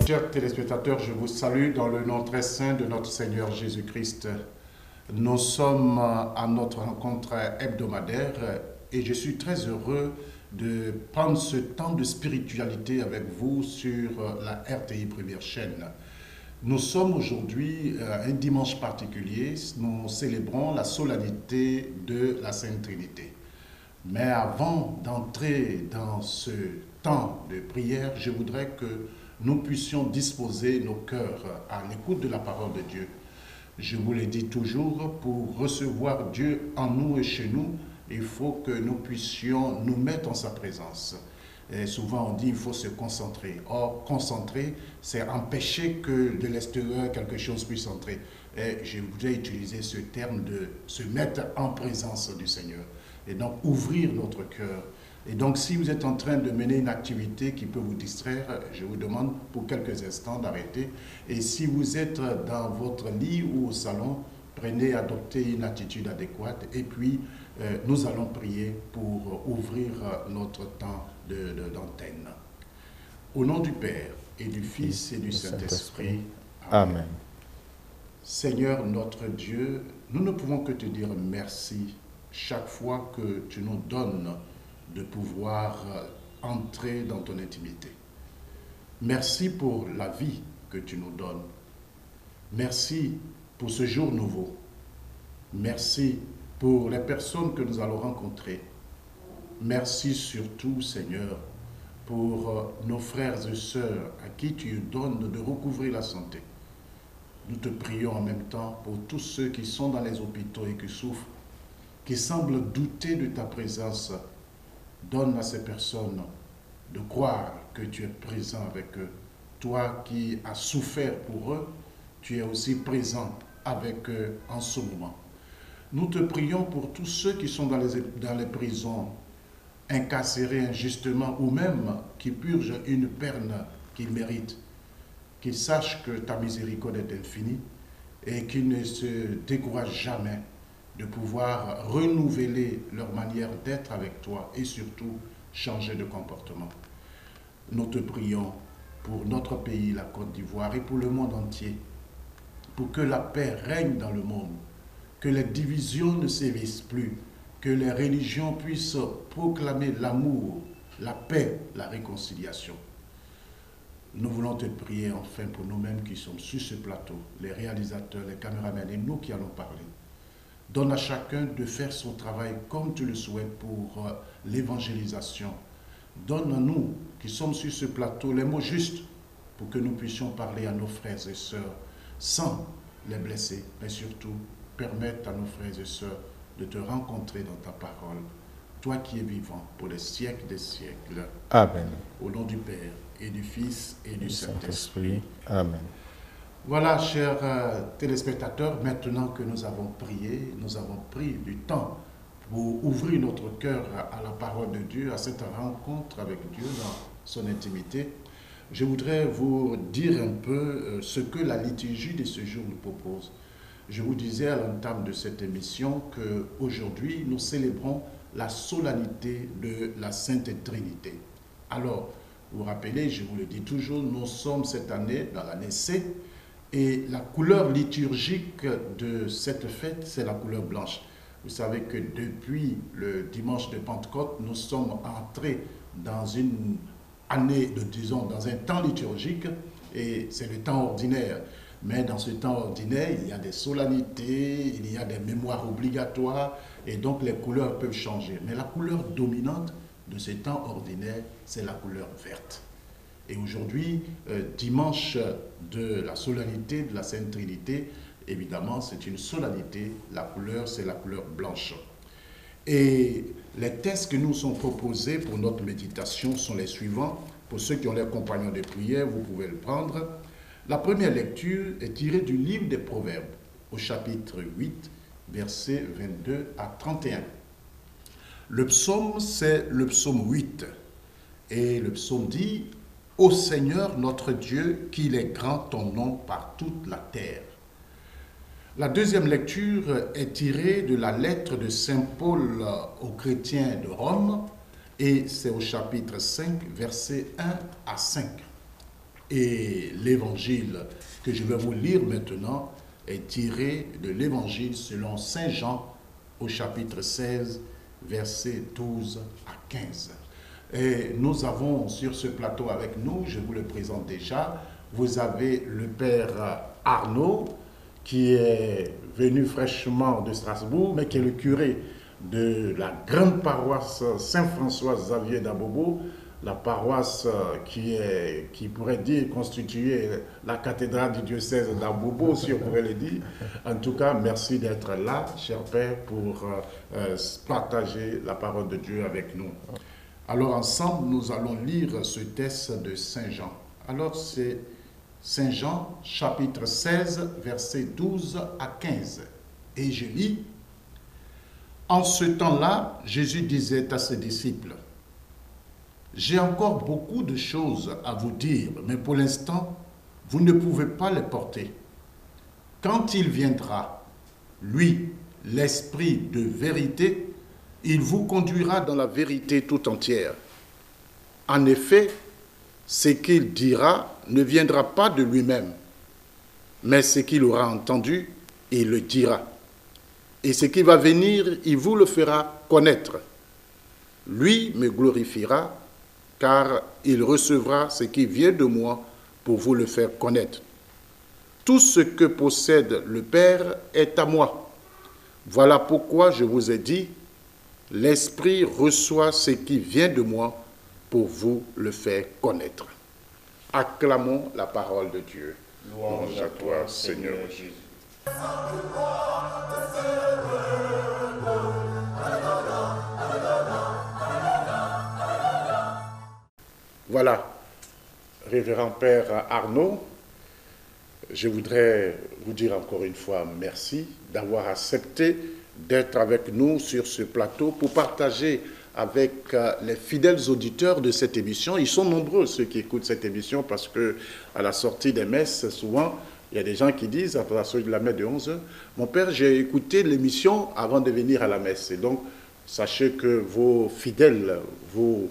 Chers téléspectateurs, je vous salue dans le nom très saint de notre Seigneur Jésus-Christ. Nous sommes à notre rencontre hebdomadaire et je suis très heureux de prendre ce temps de spiritualité avec vous sur la RTI Première Chaîne. Nous sommes aujourd'hui un dimanche particulier, nous célébrons la solennité de la Sainte Trinité. Mais avant d'entrer dans ce temps de prière, je voudrais que nous puissions disposer nos cœurs à l'écoute de la parole de Dieu. Je vous l'ai dit toujours, pour recevoir Dieu en nous et chez nous, il faut que nous puissions nous mettre en sa présence. Et souvent on dit qu'il faut se concentrer. Or, concentrer, c'est empêcher que de l'extérieur quelque chose puisse entrer. Et je voudrais utiliser ce terme de se mettre en présence du Seigneur. Et donc ouvrir notre cœur. Et donc si vous êtes en train de mener une activité qui peut vous distraire, je vous demande pour quelques instants d'arrêter. Et si vous êtes dans votre lit ou au salon, prenez, adoptez une attitude adéquate. Et puis nous allons prier pour ouvrir notre temps d'antenne. Au nom du Père et du Fils et du Saint-Esprit. Amen. Seigneur notre Dieu, nous ne pouvons que te dire merci chaque fois que tu nous donnes de pouvoir entrer dans ton intimité. Merci pour la vie que tu nous donnes. Merci pour ce jour nouveau. Merci pour les personnes que nous allons rencontrer. Merci surtout, Seigneur, pour nos frères et sœurs à qui tu donnes de recouvrer la santé. Nous te prions en même temps pour tous ceux qui sont dans les hôpitaux et qui souffrent, qui semblent douter de ta présence. Donne à ces personnes de croire que tu es présent avec eux. Toi qui as souffert pour eux, tu es aussi présent avec eux en ce moment. Nous te prions pour tous ceux qui sont dans les prisons, incarcérés injustement ou même qui purgent une peine qu'ils méritent, qu'ils sachent que ta miséricorde est infinie et qu'ils ne se découragent jamais de pouvoir renouveler leur manière d'être avec toi et surtout changer de comportement. Nous te prions pour notre pays, la Côte d'Ivoire, et pour le monde entier, pour que la paix règne dans le monde, que les divisions ne sévissent plus, que les religions puissent proclamer l'amour, la paix, la réconciliation. Nous voulons te prier enfin pour nous-mêmes qui sommes sur ce plateau, les réalisateurs, les caméramans et nous qui allons parler. Donne à chacun de faire son travail comme tu le souhaites pour l'évangélisation. Donne à nous qui sommes sur ce plateau les mots justes pour que nous puissions parler à nos frères et sœurs sans les blesser, mais surtout permettre à nos frères et sœurs de te rencontrer dans ta parole, toi qui es vivant pour les siècles des siècles. Amen. Au nom du Père et du Fils et du Saint-Esprit. Amen. Voilà, chers téléspectateurs, maintenant que nous avons prié, nous avons pris du temps pour ouvrir notre cœur à la parole de Dieu, à cette rencontre avec Dieu dans son intimité. Je voudrais vous dire un peu ce que la liturgie de ce jour nous propose. Je vous disais à l'entame de cette émission qu'aujourd'hui, nous célébrons la solennité de la Sainte Trinité. Alors, vous vous rappelez, je vous le dis toujours, nous sommes cette année dans l'année C, et la couleur liturgique de cette fête, c'est la couleur blanche. Vous savez que depuis le dimanche de Pentecôte, nous sommes entrés dans une année, disons, dans un temps liturgique, et c'est le temps ordinaire. Mais dans ce temps ordinaire, il y a des solennités, il y a des mémoires obligatoires, et donc les couleurs peuvent changer. Mais la couleur dominante de ce temps ordinaire, c'est la couleur verte. Et aujourd'hui, dimanche de la solennité de la Sainte Trinité, évidemment, c'est une solennité, la couleur, c'est la couleur blanche. Et les textes que nous sont proposés pour notre méditation sont les suivants. Pour ceux qui ont leurs compagnons de prière, vous pouvez le prendre. La première lecture est tirée du livre des Proverbes, au chapitre 8, versets 22 à 31. Le psaume, c'est le psaume 8. Et le psaume dit « Ô Seigneur notre Dieu, qu'il est grand ton nom par toute la terre. » La deuxième lecture est tirée de la lettre de Saint Paul aux chrétiens de Rome et c'est au chapitre 5, versets 1 à 5. Et l'évangile que je vais vous lire maintenant est tiré de l'évangile selon Saint Jean au chapitre 16, versets 12 à 15. Et nous avons sur ce plateau avec nous, je vous le présente déjà, vous avez le père Arnaud, qui est venu fraîchement de Strasbourg, mais qui est le curé de la grande paroisse Saint-François Xavier d'Abobo, la paroisse qui pourrait dire constituer la cathédrale du diocèse d'Abobo, si on pourrait le dire. En tout cas, merci d'être là, cher Père, pour partager la parole de Dieu avec nous. Alors ensemble, nous allons lire ce texte de Saint Jean. Alors c'est Saint Jean, chapitre 16, versets 12 à 15. Et je lis, « En ce temps-là, Jésus disait à ses disciples, « J'ai encore beaucoup de choses à vous dire, mais pour l'instant, vous ne pouvez pas les porter. Quand il viendra, lui, l'Esprit de vérité, il vous conduira dans la vérité tout entière. En effet, ce qu'il dira ne viendra pas de lui-même, mais ce qu'il aura entendu, il le dira. Et ce qui va venir, il vous le fera connaître. Lui me glorifiera, car il recevra ce qui vient de moi pour vous le faire connaître. Tout ce que possède le Père est à moi. Voilà pourquoi je vous ai dit, l'Esprit reçoit ce qui vient de moi pour vous le faire connaître. » Acclamons la parole de Dieu. Louange à toi, Seigneur Jésus. Voilà, révérend Père Arnaud, je voudrais vous dire encore une fois merci d'avoir accepté d'être avec nous sur ce plateau pour partager avec les fidèles auditeurs de cette émission. Ils sont nombreux ceux qui écoutent cette émission parce que à la sortie des messes, souvent, il y a des gens qui disent, après la sortie de la messe de 11h, « Mon père, j'ai écouté l'émission avant de venir à la messe. » Et donc, sachez que vos fidèles vous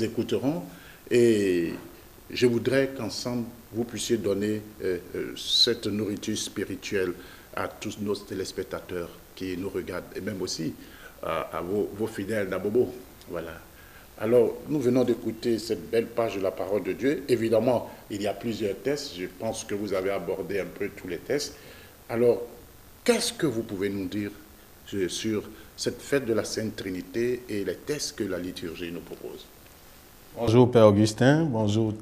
écouteront et je voudrais qu'ensemble, vous puissiez donner cette nourriture spirituelle à tous nos téléspectateurs qui nous regardent et même aussi à vos fidèles d'Abobo. Voilà. Alors, nous venons d'écouter cette belle page de la parole de Dieu. Évidemment, il y a plusieurs tests. Je pense que vous avez abordé un peu tous les tests. Alors, qu'est-ce que vous pouvez nous dire sur cette fête de la Sainte Trinité et les tests que la liturgie nous propose? Bonjour Père Augustin, bonjour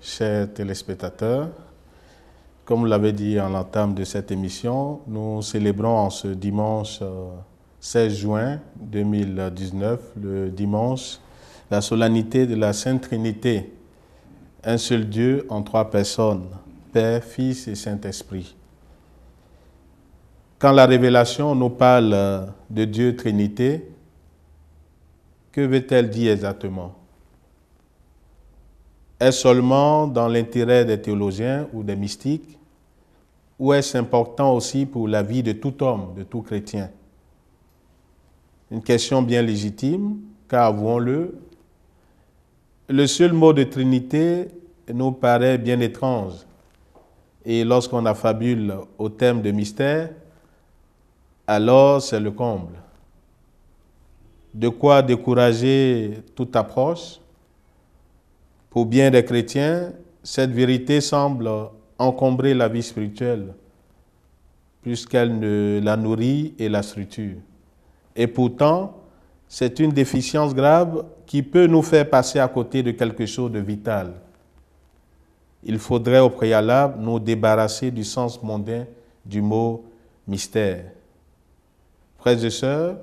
chers téléspectateurs. Comme vous l'avez dit en l'entame de cette émission, nous célébrons en ce dimanche 16 juin 2019, le dimanche, la solennité de la Sainte Trinité, un seul Dieu en trois personnes, Père, Fils et Saint-Esprit. Quand la Révélation nous parle de Dieu Trinité, que veut-elle dire exactement? Est-ce seulement dans l'intérêt des théologiens ou des mystiques, ou est-ce important aussi pour la vie de tout homme, de tout chrétien? Une question bien légitime, car avouons-le, le seul mot de Trinité nous paraît bien étrange. Et lorsqu'on affabule au thème de mystère, alors c'est le comble. De quoi décourager toute approche? Pour bien des chrétiens, cette vérité semble encombrer la vie spirituelle, puisqu'elle ne la nourrit et la structure. Et pourtant, c'est une déficience grave qui peut nous faire passer à côté de quelque chose de vital. Il faudrait au préalable nous débarrasser du sens mondain du mot mystère. Frères et sœurs,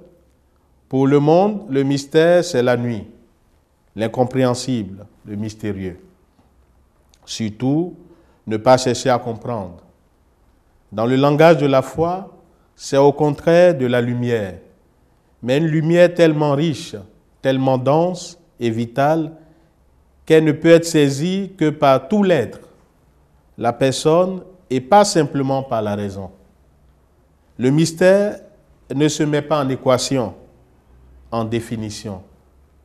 pour le monde, le mystère, c'est la nuit, l'incompréhensible, le mystérieux. Surtout, ne pas chercher à comprendre. Dans le langage de la foi, c'est au contraire de la lumière, mais une lumière tellement riche, tellement dense et vitale, qu'elle ne peut être saisie que par tout l'être, la personne, et pas simplement par la raison. Le mystère ne se met pas en équation, en définition,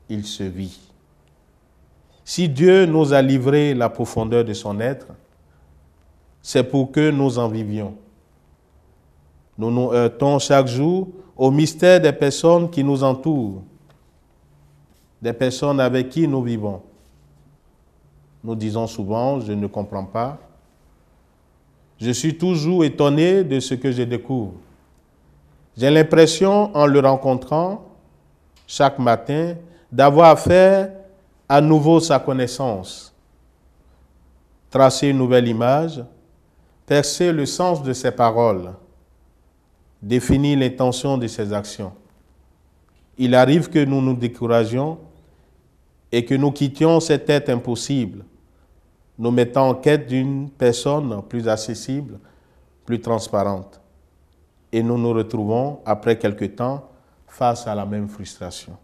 il se vit. Si Dieu nous a livré la profondeur de son être, c'est pour que nous en vivions. Nous nous heurtons chaque jour au mystère des personnes qui nous entourent, des personnes avec qui nous vivons. Nous disons souvent, je ne comprends pas. Je suis toujours étonné de ce que je découvre. J'ai l'impression, en le rencontrant chaque matin, d'avoir fait à nouveau sa connaissance, tracer une nouvelle image, percer le sens de ses paroles, définir l'intention de ses actions. Il arrive que nous nous découragions et que nous quittions cette tête impossible, nous mettant en quête d'une personne plus accessible, plus transparente. Et nous nous retrouvons, après quelque temps, face à la même frustration.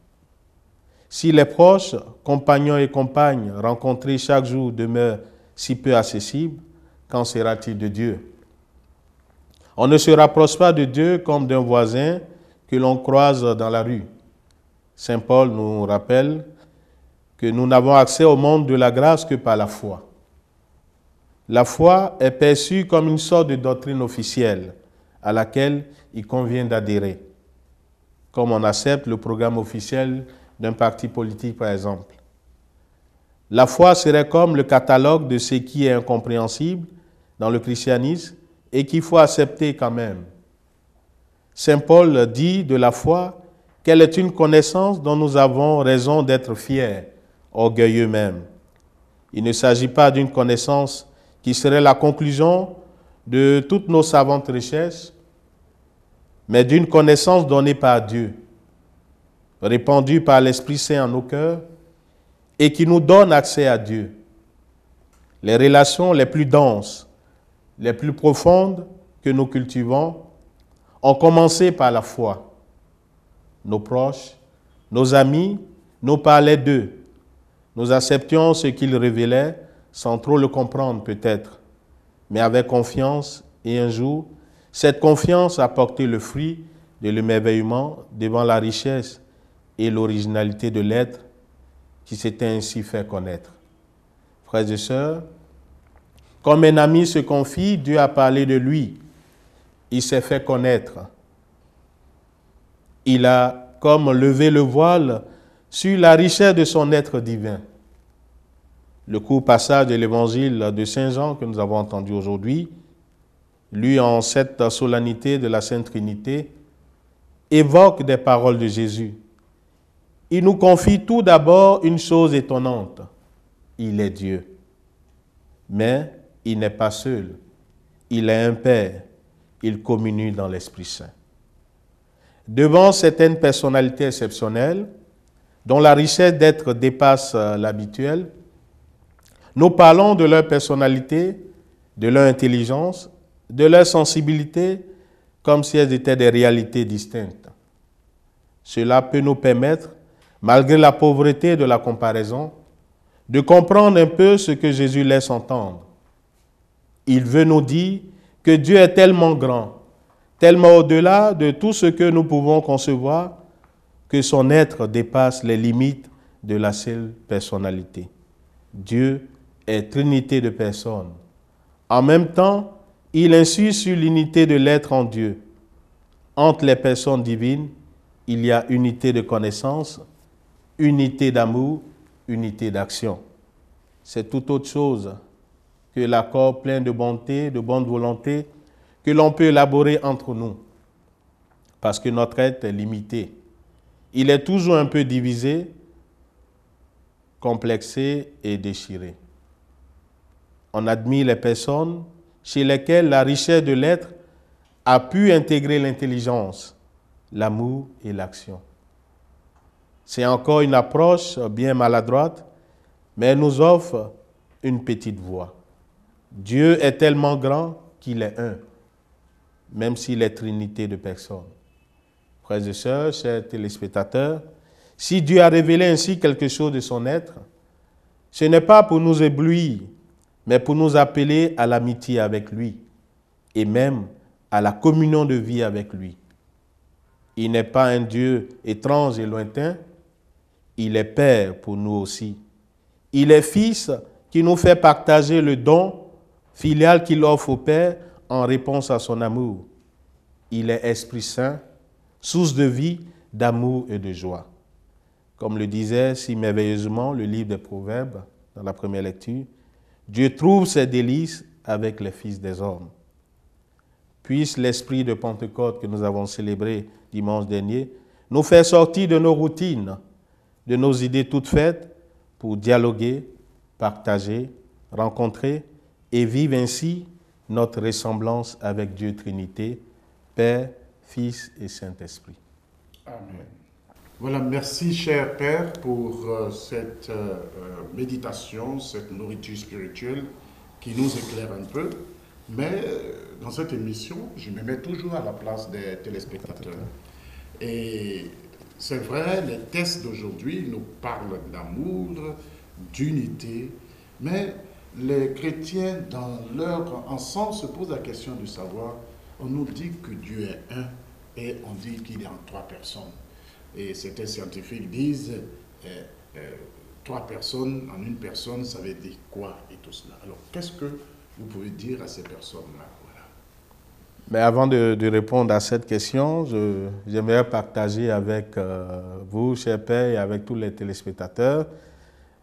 Si les proches, compagnons et compagnes rencontrés chaque jour demeurent si peu accessibles, qu'en sera-t-il de Dieu? On ne se rapproche pas de Dieu comme d'un voisin que l'on croise dans la rue. Saint Paul nous rappelle que nous n'avons accès au monde de la grâce que par la foi. La foi est perçue comme une sorte de doctrine officielle à laquelle il convient d'adhérer, comme on accepte le programme officiel d'un parti politique, par exemple. La foi serait comme le catalogue de ce qui est incompréhensible dans le christianisme et qu'il faut accepter quand même. Saint Paul dit de la foi qu'elle est une connaissance dont nous avons raison d'être fiers, orgueilleux même. Il ne s'agit pas d'une connaissance qui serait la conclusion de toutes nos savantes recherches, mais d'une connaissance donnée par Dieu, répandue par l'Esprit Saint en nos cœurs et qui nous donne accès à Dieu. Les relations les plus denses, les plus profondes que nous cultivons ont commencé par la foi. Nos proches, nos amis nous parlaient d'eux. Nous acceptions ce qu'ils révélaient sans trop le comprendre peut-être, mais avec confiance, et un jour, cette confiance a porté le fruit de l'émerveillement devant la richesse et l'originalité de l'être qui s'était ainsi fait connaître. Frères et sœurs, comme un ami se confie, Dieu a parlé de lui. Il s'est fait connaître. Il a comme levé le voile sur la richesse de son être divin. Le court passage de l'évangile de Saint Jean que nous avons entendu aujourd'hui, lu en cette solennité de la Sainte Trinité, évoque des paroles de Jésus. Il nous confie tout d'abord une chose étonnante. Il est Dieu. Mais il n'est pas seul. Il est un Père. Il communie dans l'Esprit Saint. Devant certaines personnalités exceptionnelles, dont la richesse d'être dépasse l'habituel, nous parlons de leur personnalité, de leur intelligence, de leur sensibilité, comme si elles étaient des réalités distinctes. Cela peut nous permettre, malgré la pauvreté de la comparaison, de comprendre un peu ce que Jésus laisse entendre. Il veut nous dire que Dieu est tellement grand, tellement au-delà de tout ce que nous pouvons concevoir, que son être dépasse les limites de la seule personnalité. Dieu est trinité de personnes. En même temps, il insiste sur l'unité de l'être en Dieu. Entre les personnes divines, il y a unité de connaissance, unité d'amour, unité d'action. C'est tout autre chose que l'accord plein de bonté, de bonne volonté, que l'on peut élaborer entre nous. Parce que notre être est limité. Il est toujours un peu divisé, complexé et déchiré. On admire les personnes chez lesquelles la richesse de l'être a pu intégrer l'intelligence, l'amour et l'action. C'est encore une approche bien maladroite, mais elle nous offre une petite voie. Dieu est tellement grand qu'il est un, même s'il est trinité de personnes. Frères et sœurs, chers téléspectateurs, si Dieu a révélé ainsi quelque chose de son être, ce n'est pas pour nous éblouir, mais pour nous appeler à l'amitié avec lui et même à la communion de vie avec lui. Il n'est pas un Dieu étrange et lointain, il est Père pour nous aussi. Il est Fils qui nous fait partager le don filial qu'il offre au Père en réponse à son amour. Il est Esprit Saint, source de vie, d'amour et de joie. Comme le disait si merveilleusement le livre des Proverbes dans la première lecture, Dieu trouve ses délices avec les fils des hommes. Puisse l'esprit de Pentecôte que nous avons célébré dimanche dernier nous faire sortir de nos routines, de nos idées toutes faites pour dialoguer, partager, rencontrer et vivre ainsi notre ressemblance avec Dieu Trinité, Père, Fils et Saint-Esprit. Amen. Voilà, merci cher Père pour cette méditation, cette nourriture spirituelle qui nous éclaire un peu. Mais dans cette émission, je me mets toujours à la place des téléspectateurs. Et c'est vrai, les textes d'aujourd'hui nous parlent d'amour, d'unité, mais les chrétiens, dans leur ensemble, se posent la question de savoir, on nous dit que Dieu est un et on dit qu'il est en trois personnes. Et certains scientifiques disent, trois personnes en une personne, ça veut dire quoi et tout cela. Alors, qu'est-ce que vous pouvez dire à ces personnes-là? Voilà. Mais avant de répondre à cette question, j'aimerais partager avec vous, cher Père, et avec tous les téléspectateurs,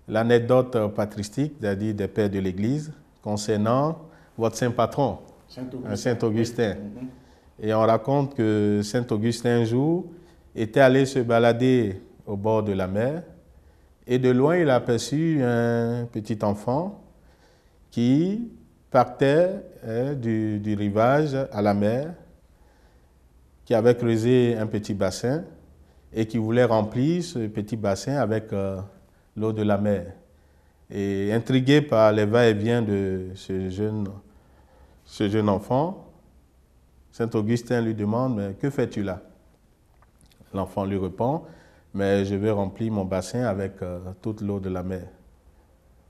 l'anecdote patristique, c'est-à-dire des pères de l'Église, concernant votre saint patron, Saint-Augustin. Et on raconte que Saint-Augustin, un jour, était allé se balader au bord de la mer, et de loin, il a aperçu un petit enfant qui partait du rivage à la mer, qui avait creusé un petit bassin et qui voulait remplir ce petit bassin avec l'eau de la mer. Et intrigué par les va-et-vient de ce jeune enfant, Saint-Augustin lui demande « Mais que fais-tu là ?» L'enfant lui répond « Mais je vais remplir mon bassin avec toute l'eau de la mer. »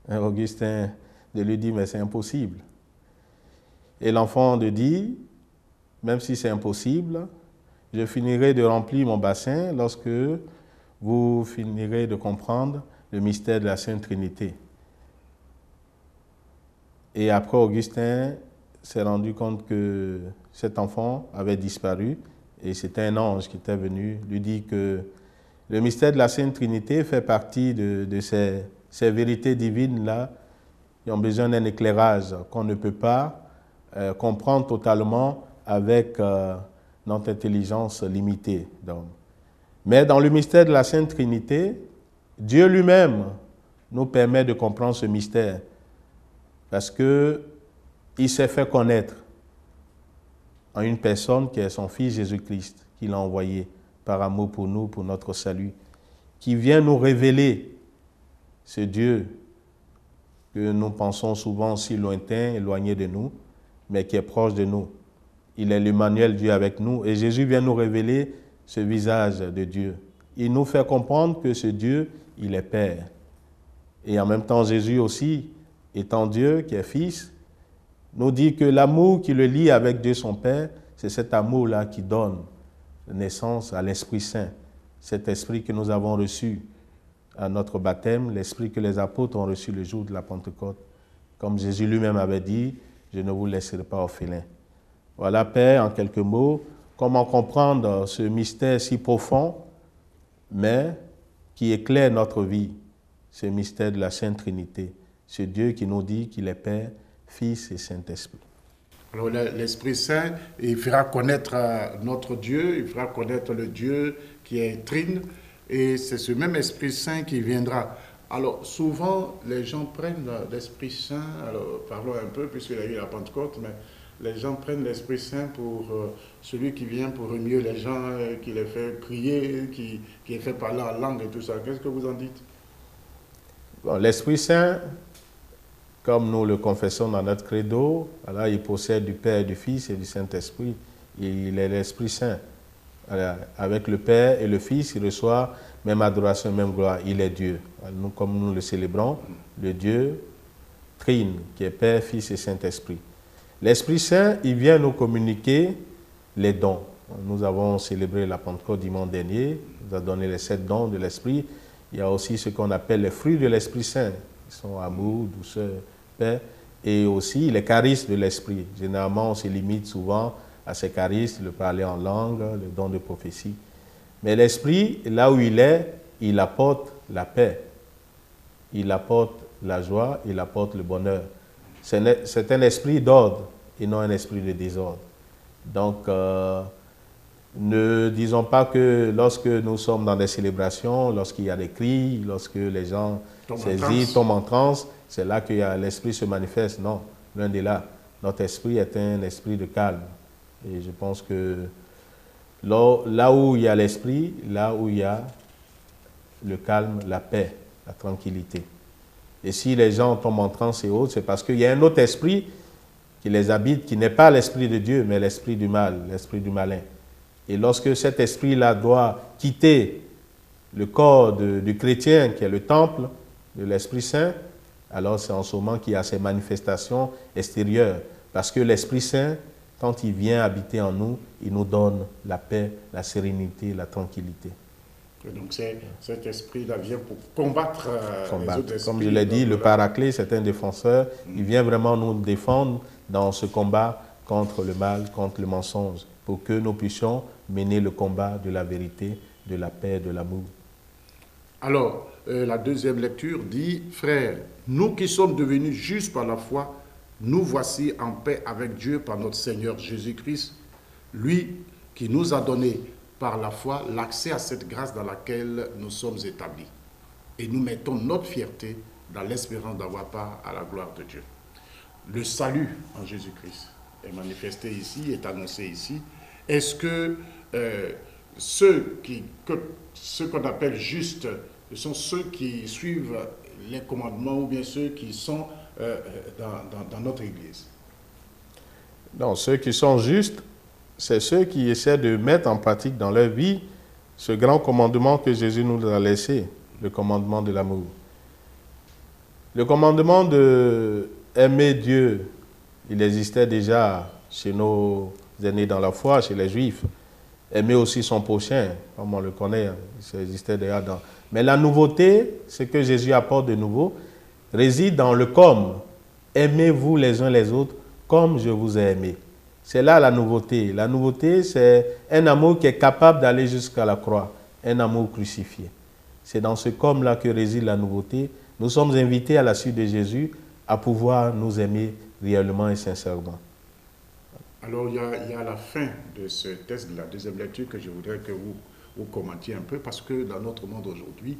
Augustin lui dit « Mais c'est impossible. » Et l'enfant lui dit « Même si c'est impossible, je finirai de remplir mon bassin lorsque vous finirez de comprendre le mystère de la Sainte Trinité. » Et après, Augustin s'est rendu compte que cet enfant avait disparu et c'était un ange qui était venu lui dire que le mystère de la Sainte Trinité fait partie de ces vérités divines-là qui ont besoin d'un éclairage qu'on ne peut pas comprendre totalement avec notre intelligence limitée. Donc. Mais dans le mystère de la Sainte Trinité, Dieu lui-même nous permet de comprendre ce mystère parce qu'il s'est fait connaître en une personne qui est son Fils Jésus-Christ, qu'il a envoyé par amour pour nous, pour notre salut, qui vient nous révéler ce Dieu que nous pensons souvent si lointain, éloigné de nous, mais qui est proche de nous. Il est l'Emmanuel, Dieu avec nous, et Jésus vient nous révéler ce visage de Dieu. Il nous fait comprendre que ce Dieu, il est Père. Et en même temps, Jésus aussi, étant Dieu, qui est Fils, nous dit que l'amour qui le lie avec Dieu son Père, c'est cet amour-là qui donne naissance à l'Esprit Saint, cet esprit que nous avons reçu à notre baptême, l'esprit que les apôtres ont reçu le jour de la Pentecôte. Comme Jésus lui-même avait dit, je ne vous laisserai pas orphelins. Voilà, Père, en quelques mots, comment comprendre ce mystère si profond, mais qui éclaire notre vie, ce mystère de la Sainte Trinité, ce Dieu qui nous dit qu'il est Père, Fils et Saint-Esprit. Alors l'Esprit Saint, il fera connaître notre Dieu, il fera connaître le Dieu qui est trine, et c'est ce même Esprit Saint qui viendra. Alors souvent, les gens prennent l'Esprit Saint, alors parlons un peu, puisqu'il y a eu la Pentecôte, mais les gens prennent l'Esprit Saint pour celui qui vient pour remuer les gens, qui les fait crier, qui les fait parler en langue et tout ça. Qu'est-ce que vous en dites? Bon, l'Esprit Saint, comme nous le confessons dans notre credo, alors il possède du Père, du Fils et du Saint-Esprit. Il est l'Esprit Saint. Alors, avec le Père et le Fils, il reçoit même adoration, même gloire. Il est Dieu. Alors, nous, comme nous le célébrons, le Dieu trine, qui est Père, Fils et Saint-Esprit. L'Esprit Saint, il vient nous communiquer les dons. Nous avons célébré la Pentecôte dimanche dernier. Il nous a donné les 7 dons de l'Esprit. Il y a aussi ce qu'on appelle les fruits de l'Esprit Saint. qui sont amour, douceur, paix, et aussi les charismes de l'esprit. Généralement, on se limite souvent à ces charismes, le parler en langue, le don de prophétie. Mais l'esprit, là où il apporte la paix, il apporte la joie, il apporte le bonheur. C'est un esprit d'ordre et non un esprit de désordre. Donc, ne disons pas que lorsque nous sommes dans des célébrations, lorsqu'il y a des cris, lorsque les gens s'hésitent, tombent en transe, c'est là que l'esprit se manifeste. Non, loin de là. Notre esprit est un esprit de calme. Et je pense que là où il y a l'esprit, là où il y a le calme, la paix, la tranquillité. Et si les gens tombent en transe et autres, c'est parce qu'il y a un autre esprit qui les habite, qui n'est pas l'esprit de Dieu, mais l'esprit du mal, l'esprit du malin. Et lorsque cet esprit-là doit quitter le corps du chrétien, qui est le temple de l'Esprit Saint, alors c'est en ce moment qu'il y a ces manifestations extérieures. Parce que l'Esprit Saint, quand il vient habiter en nous, il nous donne la paix, la sérénité, la tranquillité. Et donc cet esprit-là vient pour combattre, les autres esprits. Comme je l'ai dit, le Paraclet, c'est un défenseur. Il vient vraiment nous défendre dans ce combat contre le mal, contre le mensonge, pour que nous puissions mener le combat de la vérité, de la paix, de l'amour. Alors, la deuxième lecture dit, « Frères, nous qui sommes devenus justes par la foi, nous voici en paix avec Dieu par notre Seigneur Jésus-Christ, lui qui nous a donné par la foi l'accès à cette grâce dans laquelle nous sommes établis. Et nous mettons notre fierté dans l'espérance d'avoir part à la gloire de Dieu. » Le salut en Jésus-Christ est manifesté ici, est annoncé ici. Est-ce que ceux qu'on appelle justes, ce sont ceux qui suivent les commandements ou bien ceux qui sont dans notre Église? Non, ceux qui sont justes, c'est ceux qui essaient de mettre en pratique dans leur vie ce grand commandement que Jésus nous a laissé, le commandement de l'amour. Le commandement d'aimer Dieu, il existait déjà chez nos aînés dans la foi, chez les Juifs. Aimer aussi son prochain, comme on le connaît, ça existait déjà dans... Mais la nouveauté, ce que Jésus apporte de nouveau, réside dans le comme. Aimez-vous les uns les autres comme je vous ai aimé. C'est là la nouveauté. La nouveauté, c'est un amour qui est capable d'aller jusqu'à la croix, un amour crucifié. C'est dans ce comme-là que réside la nouveauté. Nous sommes invités à la suite de Jésus à pouvoir nous aimer réellement et sincèrement. Alors, il y a la fin de ce texte de la deuxième lecture que je voudrais que vous commentiez un peu, parce que dans notre monde aujourd'hui,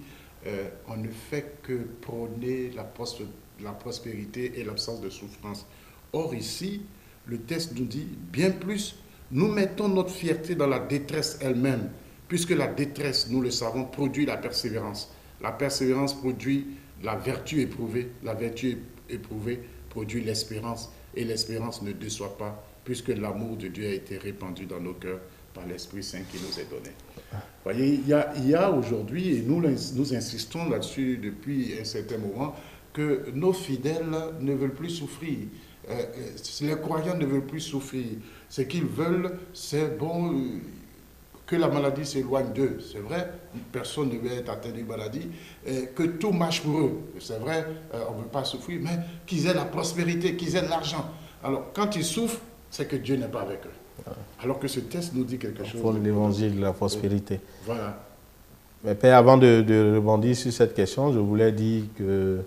on ne fait que prôner la prospérité et l'absence de souffrance. Or ici, le texte nous dit bien plus, nous mettons notre fierté dans la détresse elle-même, puisque la détresse, nous le savons, produit la persévérance. La persévérance produit la vertu éprouvée, la vertu éprouvée produit l'espérance, et l'espérance ne déçoit pas, puisque l'amour de Dieu a été répandu dans nos cœurs par l'Esprit Saint qui nous est donné. Vous voyez, il y a aujourd'hui, et nous insistons là-dessus depuis un certain moment, que nos fidèles ne veulent plus souffrir. Les croyants ne veulent plus souffrir. Ce qu'ils veulent, c'est bon, que la maladie s'éloigne d'eux. C'est vrai, personne ne veut être atteint d'une maladie. Que tout marche pour eux. C'est vrai, on ne veut pas souffrir, mais qu'ils aient la prospérité, qu'ils aient l'argent. Alors, quand ils souffrent, c'est que Dieu n'est pas avec eux. Alors que ce texte nous dit quelque chose. Il faut l'évangile de la prospérité. Voilà. Mais Père, avant de rebondir sur cette question, je voulais dire que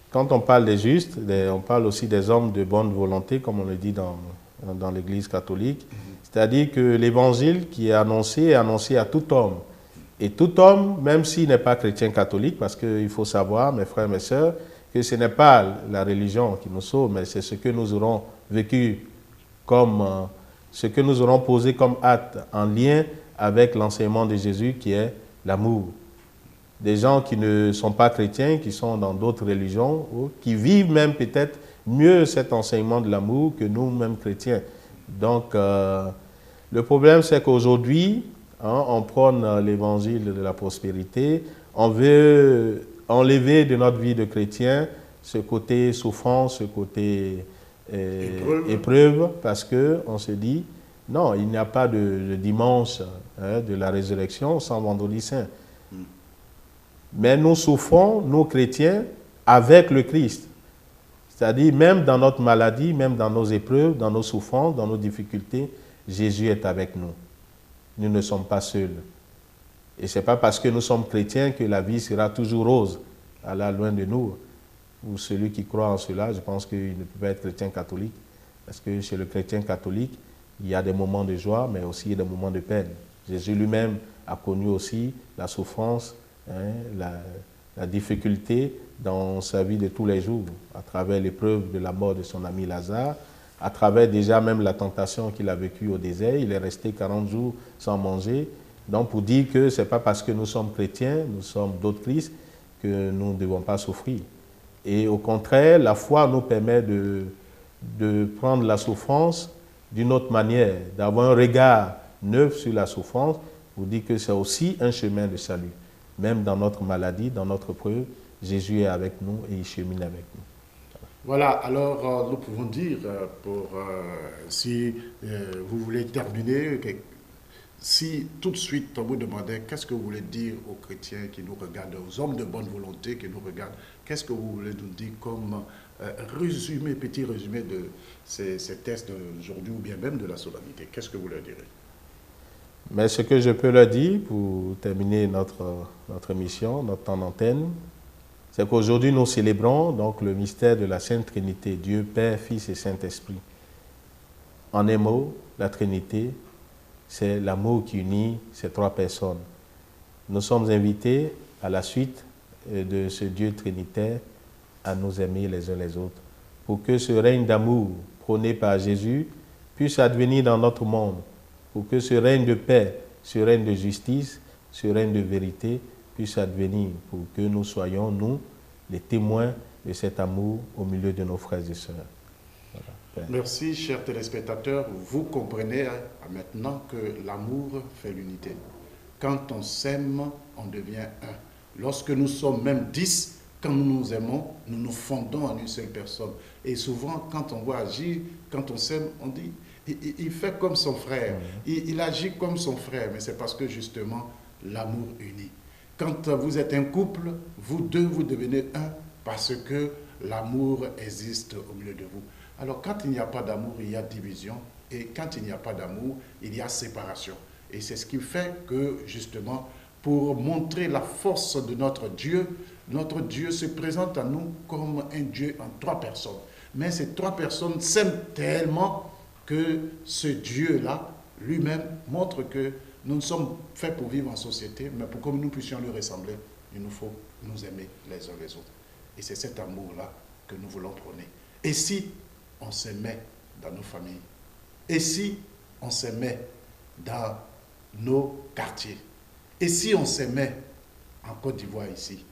quand on parle des justes, on parle aussi des hommes de bonne volonté, comme on le dit dans l'Église catholique. C'est-à-dire que l'évangile qui est annoncé à tout homme. Et tout homme, même s'il n'est pas chrétien catholique, parce qu'il faut savoir, mes frères et mes sœurs, que ce n'est pas la religion qui nous sauve, mais c'est ce que nous aurons vécu comme, ce que nous aurons posé comme acte en lien avec l'enseignement de Jésus qui est l'amour. Des gens qui ne sont pas chrétiens, qui sont dans d'autres religions, qui vivent même peut-être mieux cet enseignement de l'amour que nous-mêmes chrétiens. Donc, le problème, c'est qu'aujourd'hui, on prône l'évangile de la prospérité, on veut enlever de notre vie de chrétien ce côté souffrance, ce côté épreuve, parce qu'on se dit, non, il n'y a pas de dimanche de la résurrection sans vendredi saint. Mais nous souffrons, nous chrétiens, avec le Christ. C'est-à-dire, même dans notre maladie, même dans nos épreuves, dans nos souffrances, dans nos difficultés, Jésus est avec nous. Nous ne sommes pas seuls. Et ce n'est pas parce que nous sommes chrétiens que la vie sera toujours rose, Allah loin de nous. Ou celui qui croit en cela, je pense qu'il ne peut pas être chrétien catholique. Parce que chez le chrétien catholique, il y a des moments de joie, mais aussi des moments de peine. Jésus lui-même a connu aussi la souffrance, la difficulté dans sa vie de tous les jours, à travers l'épreuve de la mort de son ami Lazare, à travers déjà même la tentation qu'il a vécue au désert. Il est resté 40 jours sans manger. Donc pour dire que ce n'est pas parce que nous sommes chrétiens, nous sommes d'autres Christ, que nous ne devons pas souffrir. Et au contraire, la foi nous permet de prendre la souffrance d'une autre manière, d'avoir un regard neuf sur la souffrance, pour dire que c'est aussi un chemin de salut. Même dans notre maladie, dans notre preuve, Jésus est avec nous et il chemine avec nous. Voilà, alors nous pouvons dire, si vous voulez terminer, si tout de suite on vous demandait qu'est-ce que vous voulez dire aux chrétiens qui nous regardent, aux hommes de bonne volonté qui nous regardent, qu'est-ce que vous voulez nous dire comme résumé, petit résumé de ces tests d'aujourd'hui ou bien même de la solennité, qu'est-ce que vous leur direz? Mais ce que je peux leur dire pour terminer notre mission, notre temps d'antenne, c'est qu'aujourd'hui nous célébrons donc le mystère de la Sainte Trinité, Dieu Père, Fils et Saint-Esprit. En un mot, la Trinité, c'est l'amour qui unit ces trois personnes. Nous sommes invités à la suite de ce Dieu trinitaire à nous aimer les uns les autres, pour que ce règne d'amour prôné par Jésus puisse advenir dans notre monde, pour que ce règne de paix, ce règne de justice, ce règne de vérité puisse advenir, pour que nous soyons, nous, les témoins de cet amour au milieu de nos frères et sœurs. Voilà. Merci, chers téléspectateurs. Vous comprenez maintenant que l'amour fait l'unité. Quand on s'aime, on devient un. Lorsque nous sommes même 10, quand nous nous aimons, nous nous fondons en une seule personne. Et souvent, quand on voit agir, quand on s'aime, on dit, il fait comme son frère, il agit comme son frère, mais c'est parce que justement, l'amour unit. Quand vous êtes un couple, vous deux, vous devenez un parce que l'amour existe au milieu de vous. Alors, quand il n'y a pas d'amour, il y a division. Et quand il n'y a pas d'amour, il y a séparation. Et c'est ce qui fait que, justement, pour montrer la force de notre Dieu se présente à nous comme un Dieu en trois personnes. Mais ces trois personnes s'aiment tellement que ce Dieu-là, lui-même, montre que nous sommes faits pour vivre en société, mais pour que nous puissions lui ressembler, il nous faut nous aimer les uns les autres. Et c'est cet amour-là que nous voulons prôner. Et si on s'aimait dans nos familles, et si on s'aimait dans nos quartiers, et si on s'aimait en Côte d'Ivoire ici,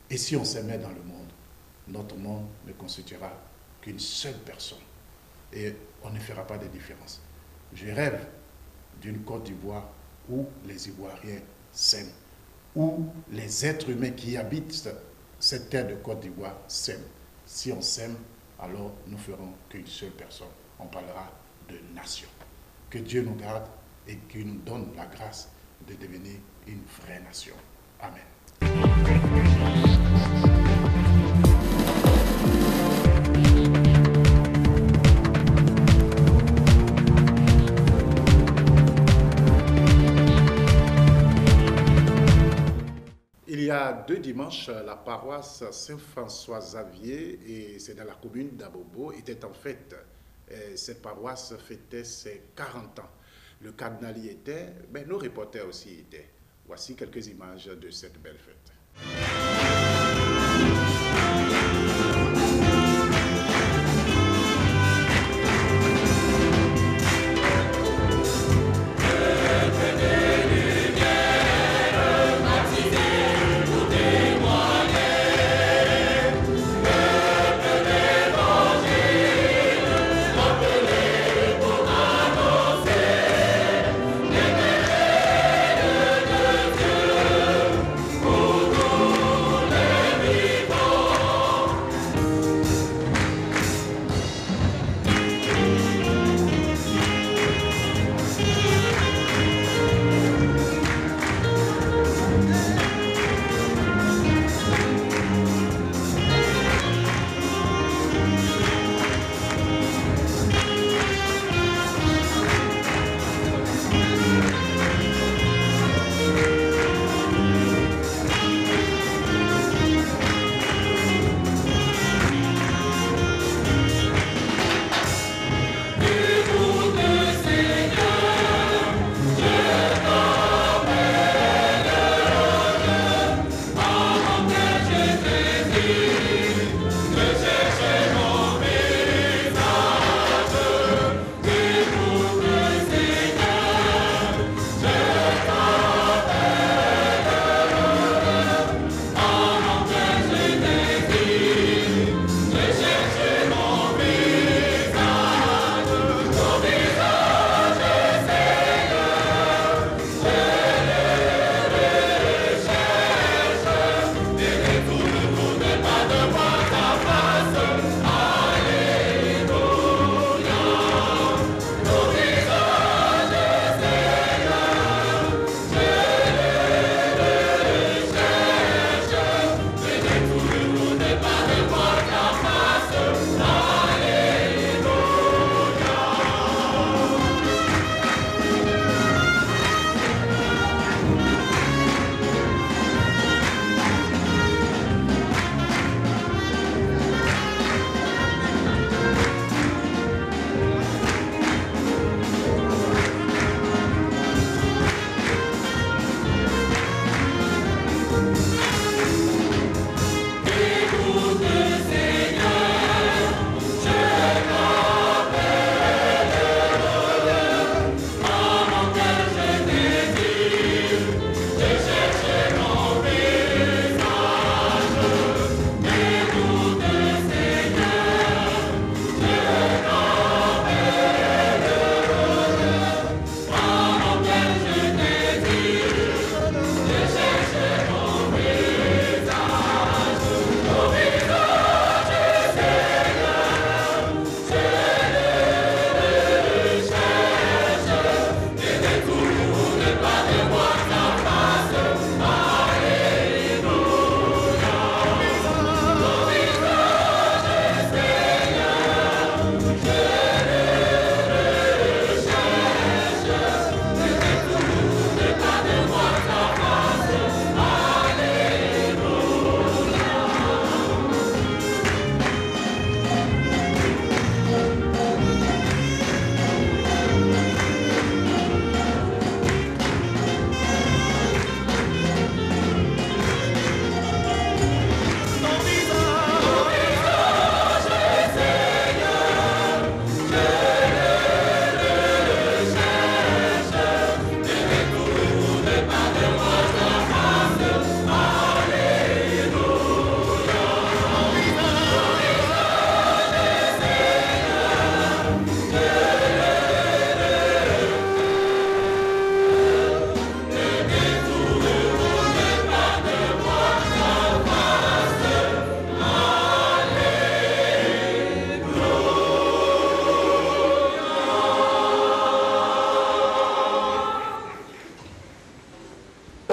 et si on s'aimait dans le monde, notre monde ne constituera qu'une seule personne. Et on ne fera pas de différence. Je rêve d'une Côte d'Ivoire où les Ivoiriens s'aiment, où les êtres humains qui habitent cette terre de Côte d'Ivoire s'aiment. Si on s'aime, alors nous ferons qu'une seule personne. On parlera de nation. Que Dieu nous garde et qu'il nous donne la grâce de devenir une vraie nation. Amen. Il y a 2 dimanches, la paroisse Saint-François-Xavier, et c'est dans la commune d'Abobo, était en fête. Cette paroisse fêtait ses 40 ans. Le cardinal y était, mais nos reporters aussi y étaient. Voici quelques images de cette belle fête.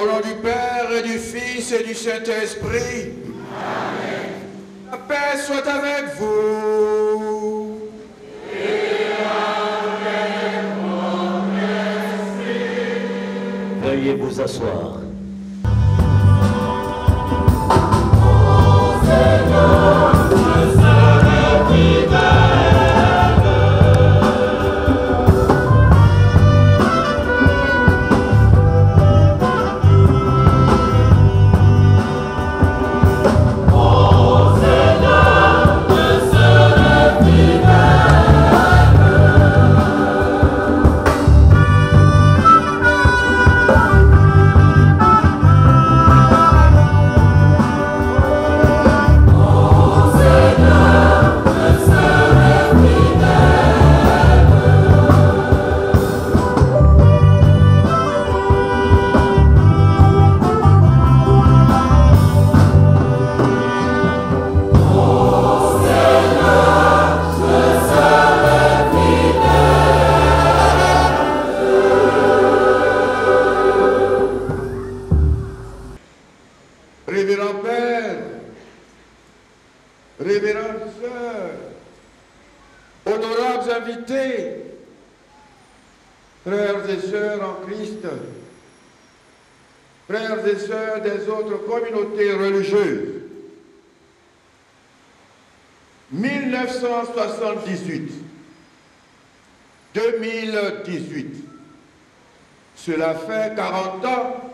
Au nom du Père et du Fils et du Saint-Esprit. Amen. La paix soit avec vous. Et avec votre esprit. Veuillez vous asseoir. Révérend Père, révérendes sœurs, honorables invités, frères et sœurs en Christ, frères et sœurs des autres communautés religieuses, 1978, 2018, cela fait 40 ans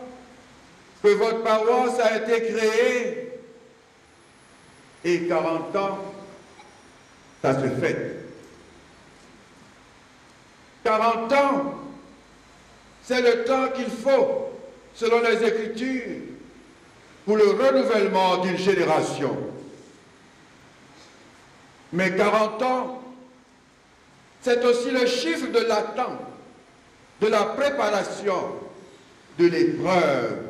que votre paroisse a été créée et 40 ans, ça se fait. 40 ans, c'est le temps qu'il faut, selon les Écritures, pour le renouvellement d'une génération. Mais 40 ans, c'est aussi le chiffre de l'attente, de la préparation, de l'épreuve.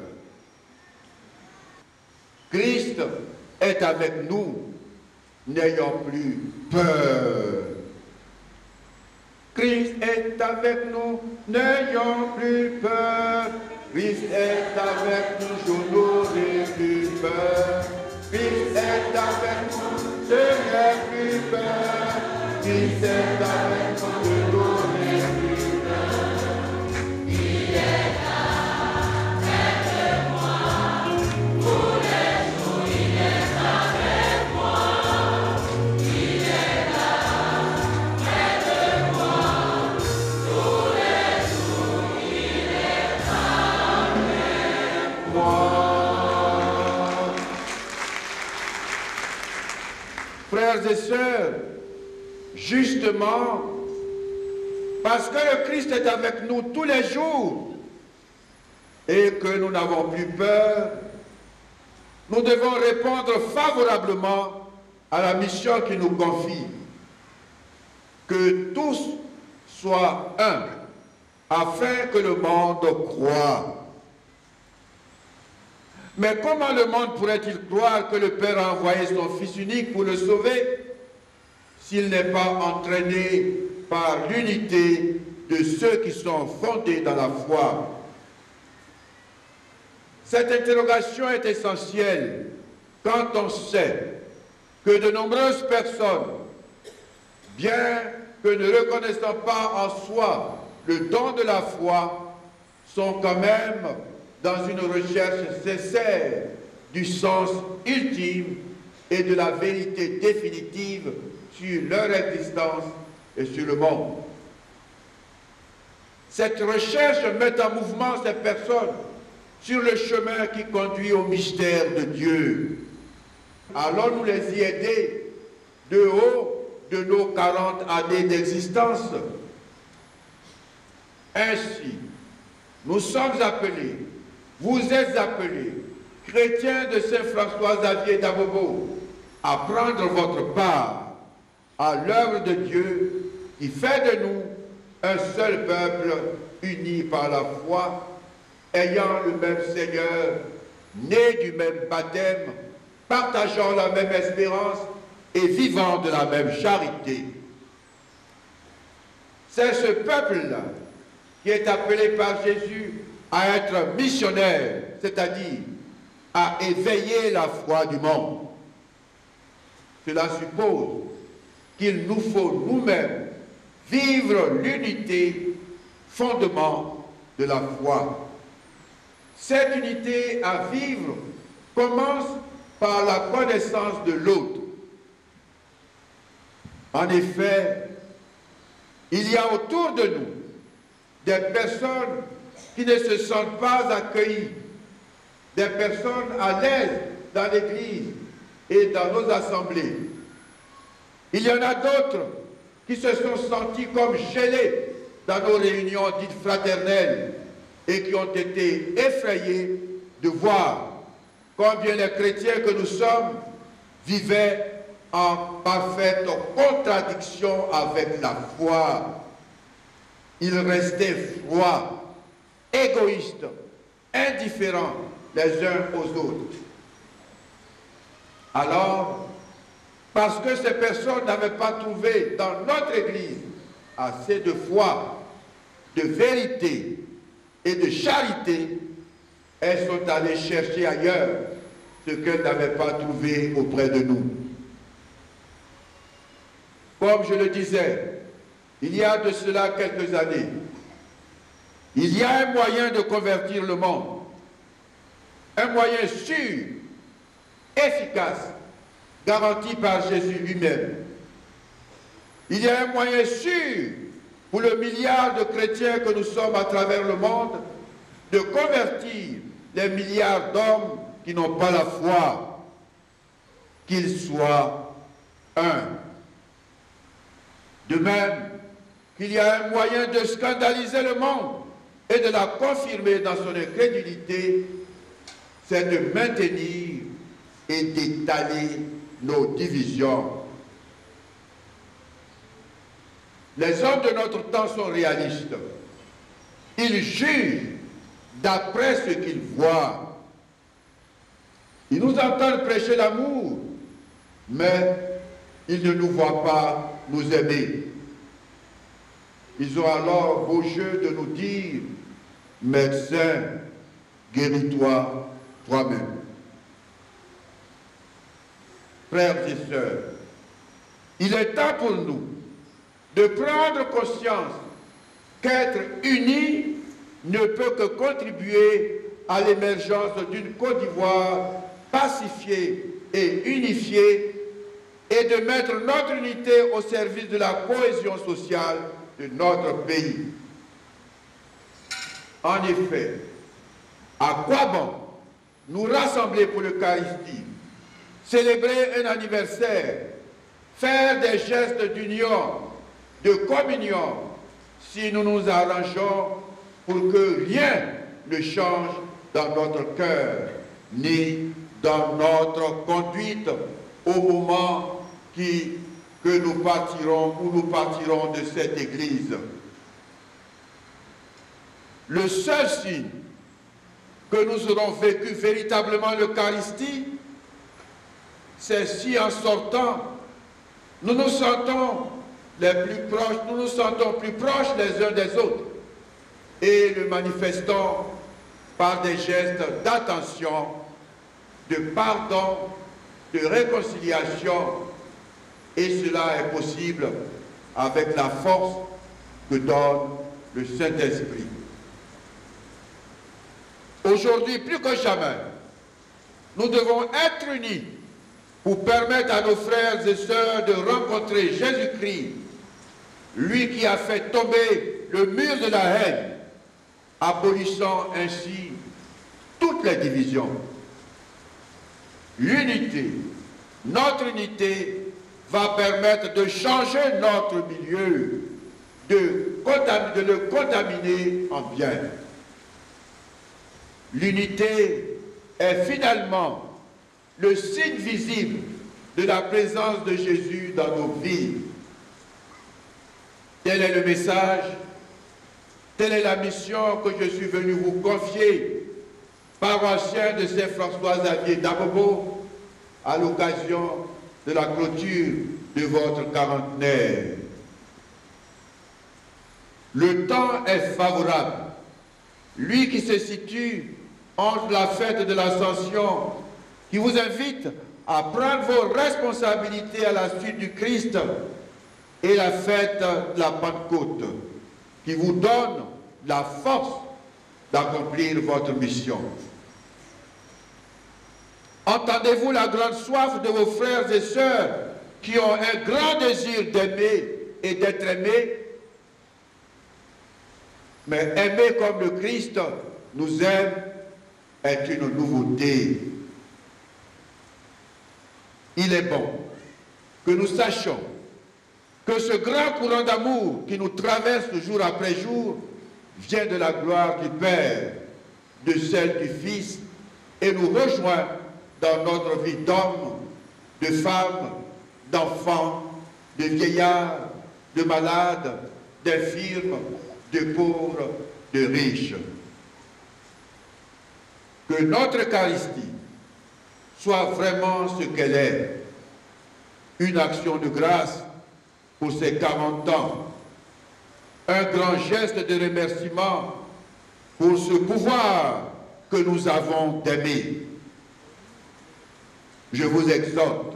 Christ est avec nous, n'ayons plus peur. Christ est avec nous, n'ayons plus peur. Christ est avec nous, je n'aurai plus peur. Christ est avec nous, je n'ai plus peur. Christ est avec nous, je n'aurai plus peur. Il est là, près de moi, tous les jours il est avec moi. Il est là, près de moi, tous les jours il est avec moi. Frères et sœurs, justement, parce que le Christ est avec nous tous les jours et que nous n'avons plus peur, nous devons répondre favorablement à la mission qu'il nous confie. Que tous soient un, afin que le monde croie. Mais comment le monde pourrait-il croire que le Père a envoyé son Fils unique pour le sauver s'il n'est pas entraîné par l'unité de ceux qui sont fondés dans la foi? Cette interrogation est essentielle quand on sait que de nombreuses personnes, bien que ne reconnaissant pas en soi le don de la foi, sont quand même dans une recherche sincère du sens ultime et de la vérité définitive sur leur existence et sur le monde. Cette recherche met en mouvement ces personnes sur le chemin qui conduit au mystère de Dieu. Allons-nous les y aider de haut de nos 40 années d'existence? Ainsi, nous sommes appelés, vous êtes appelés, chrétiens de Saint-François-Xavier d'Abobo, à prendre votre part à l'œuvre de Dieu qui fait de nous un seul peuple uni par la foi, ayant le même Seigneur, né du même baptême, partageant la même espérance et vivant de la même charité. C'est ce peuple-là qui est appelé par Jésus à être missionnaire c'est-à-dire à éveiller la foi du monde. Cela suppose qu'il nous faut nous-mêmes vivre l'unité, fondement de la foi. Cette unité à vivre commence par la connaissance de l'autre. En effet, il y a autour de nous des personnes qui ne se sentent pas accueillies, des personnes à l'aise dans l'Église et dans nos assemblées. Il y en a d'autres qui se sont sentis comme gelés dans nos réunions dites fraternelles et qui ont été effrayés de voir combien les chrétiens que nous sommes vivaient en parfaite contradiction avec la foi. Ils restaient froids, égoïstes, indifférents les uns aux autres. Alors, parce que ces personnes n'avaient pas trouvé dans notre Église assez de foi, de vérité et de charité, elles sont allées chercher ailleurs ce qu'elles n'avaient pas trouvé auprès de nous. Comme je le disais, il y a de cela quelques années, il y a un moyen de convertir le monde, un moyen sûr, efficace, garanti par Jésus lui-même. Il y a un moyen sûr pour le milliard de chrétiens que nous sommes à travers le monde de convertir les milliards d'hommes qui n'ont pas la foi, qu'ils soient un. De même qu'il y a un moyen de scandaliser le monde et de la confirmer dans son incrédulité, c'est de maintenir et d'étaler nos divisions. Les hommes de notre temps sont réalistes. Ils jugent d'après ce qu'ils voient. Ils nous entendent prêcher l'amour, mais ils ne nous voient pas nous aimer. Ils ont alors beau jeu de nous dire « Médecin, guéris-toi toi-même ». Frères et sœurs, il est temps pour nous de prendre conscience qu'être unis ne peut que contribuer à l'émergence d'une Côte d'Ivoire pacifiée et unifiée et de mettre notre unité au service de la cohésion sociale de notre pays. En effet, à quoi bon nous rassembler pour l'Eucharistie, célébrer un anniversaire, faire des gestes d'union, de communion, si nous nous arrangeons pour que rien ne change dans notre cœur, ni dans notre conduite au moment que nous partirons ou nous partirons de cette église. Le seul signe que nous aurons vécu véritablement l'Eucharistie, c'est si en sortant, nous nous sentons les plus proches, nous nous sentons plus proches les uns des autres et le manifestons par des gestes d'attention, de pardon, de réconciliation, et cela est possible avec la force que donne le Saint-Esprit. Aujourd'hui, plus que jamais, nous devons être unis pour permettre à nos frères et sœurs de rencontrer Jésus-Christ, lui qui a fait tomber le mur de la haine, abolissant ainsi toutes les divisions. L'unité, notre unité, va permettre de changer notre milieu, de le contaminer en bien. L'unité est finalement le signe visible de la présence de Jésus dans nos vies. Tel est le message, telle est la mission que je suis venu vous confier, paroissien de Saint-François-Xavier d'Abobo, à l'occasion de la clôture de votre quarantenaire. Le temps est favorable. Lui qui se situe entre la fête de l'Ascension, qui vous invite à prendre vos responsabilités à la suite du Christ, et la fête de la Pentecôte, qui vous donne la force d'accomplir votre mission. Entendez-vous la grande soif de vos frères et sœurs qui ont un grand désir d'aimer et d'être aimés? Mais aimer comme le Christ nous aime est une nouveauté. Il est bon que nous sachions que ce grand courant d'amour qui nous traverse jour après jour vient de la gloire du Père, de celle du Fils, et nous rejoint dans notre vie d'hommes, de femmes, d'enfants, de vieillards, de malades, d'infirmes, de pauvres, de riches. Que notre Eucharistie soit vraiment ce qu'elle est, une action de grâce pour ces 40 ans, un grand geste de remerciement pour ce pouvoir que nous avons d'aimer. Je vous exhorte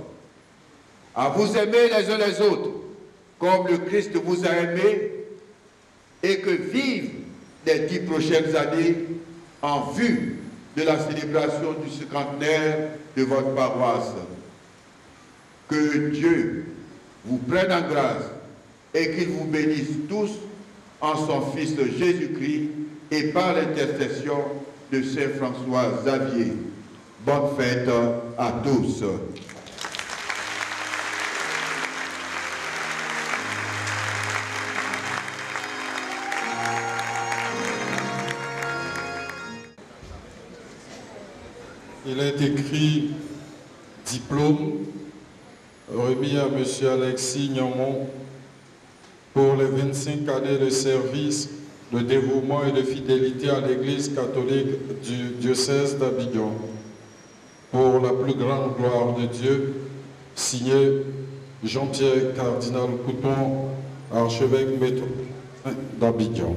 à vous aimer les uns les autres comme le Christ vous a aimé, et que vivent les 10 prochaines années en vue de la célébration du cinquantenaire de votre paroisse. Que Dieu vous prenne en grâce et qu'il vous bénisse tous en son Fils Jésus-Christ et par l'intercession de Saint François Xavier. Bonne fête à tous. Il est écrit diplôme remis à M. Alexis Niamon pour les 25 années de service, de dévouement et de fidélité à l'Église catholique du diocèse d'Abidjan. Pour la plus grande gloire de Dieu, signé Jean-Pierre Cardinal Couton, archevêque métropolitain d'Abidjan.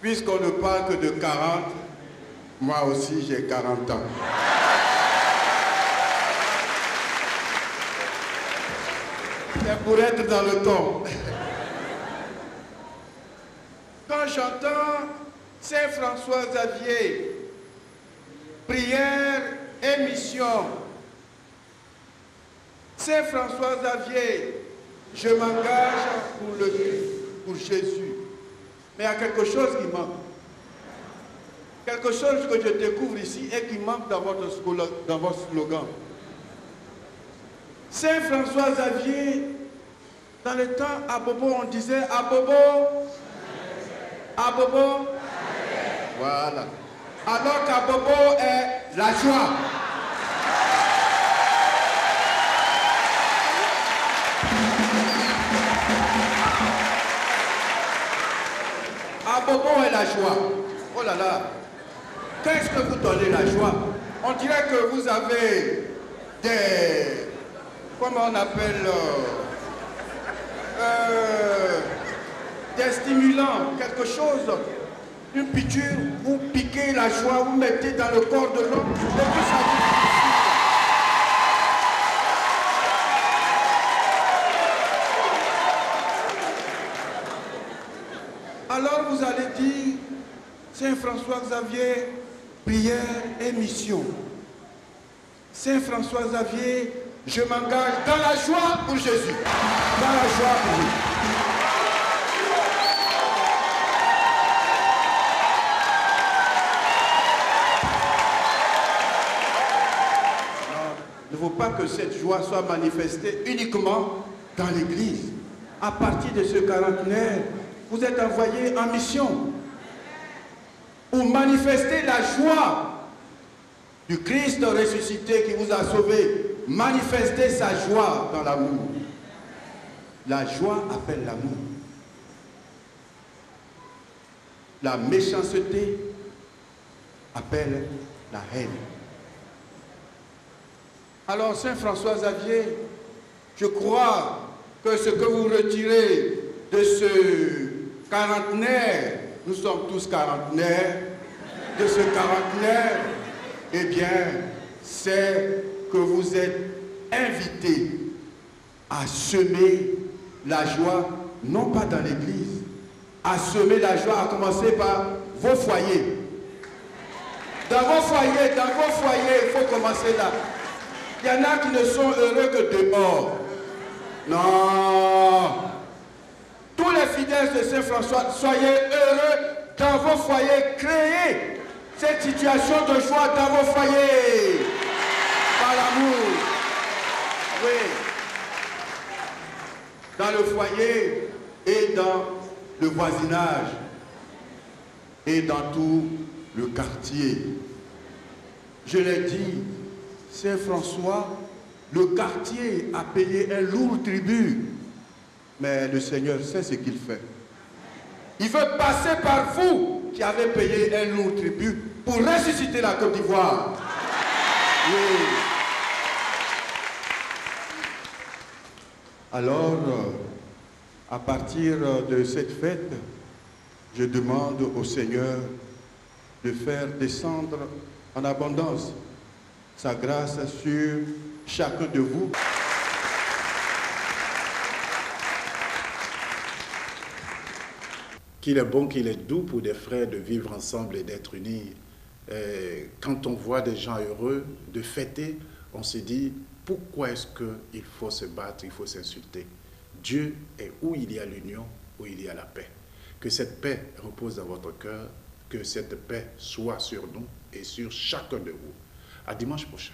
Puisqu'on ne parle que de 40, moi aussi j'ai 40 ans. C'est pour être dans le ton. Quand j'entends Saint François Xavier, prière et mission, Saint François Xavier, je m'engage pour Jésus. Mais il y a quelque chose qui manque. Quelque chose que je découvre ici et qui manque dans votre slogan. Saint François Xavier, dans le temps à Bobo, on disait à Bobo, à Bobo. Voilà. Alors qu'à Bobo est la joie. À Bobo est la joie. Oh là là. Qu'est-ce que vous donnez la joie? On dirait que vous avez des... Comment on appelle des stimulants, quelque chose, une piqûre, vous piquez la joie, vous mettez dans le corps de l'homme, et puis ça vous... Alors vous allez dire, Saint François Xavier, prière et mission. Saint François Xavier, je m'engage dans la joie pour Jésus. Dans la joie pour Jésus. Il ne faut pas que cette joie soit manifestée uniquement dans l'Église. À partir de ce quarantenaire, vous êtes envoyés en mission pour manifester la joie du Christ ressuscité qui vous a sauvé. Manifester sa joie dans l'amour. La joie appelle l'amour. La méchanceté appelle la haine. Alors, Saint François Xavier, je crois que ce que vous retirez de ce quarantenaire, nous sommes tous quarantenaires, de ce quarantenaire, eh bien, c'est que vous êtes invités à semer la joie, non pas dans l'église, à semer la joie, à commencer par vos foyers. Dans vos foyers, il faut commencer là. Il y en a qui ne sont heureux que dehors. Non. Tous les fidèles de Saint François, soyez heureux dans vos foyers. Créez cette situation de joie dans vos foyers. Par l'amour. Oui. Dans le foyer et dans le voisinage. Et dans tout le quartier. Je l'ai dit, Saint François, le quartier a payé un lourd tribut. Mais le Seigneur sait ce qu'il fait. Il veut passer par vous qui avez payé un lourd tribut pour ressusciter la Côte d'Ivoire. Oui. Alors, à partir de cette fête, je demande au Seigneur de faire descendre en abondance sa grâce sur chacun de vous. Qu'il est bon, qu'il est doux pour des frères de vivre ensemble et d'être unis. Quand on voit des gens heureux, de fêter, on se dit, pourquoi est-ce qu'il faut se battre, il faut s'insulter? Dieu est où il y a l'union, où il y a la paix. Que cette paix repose dans votre cœur, que cette paix soit sur nous et sur chacun de vous. À dimanche prochain.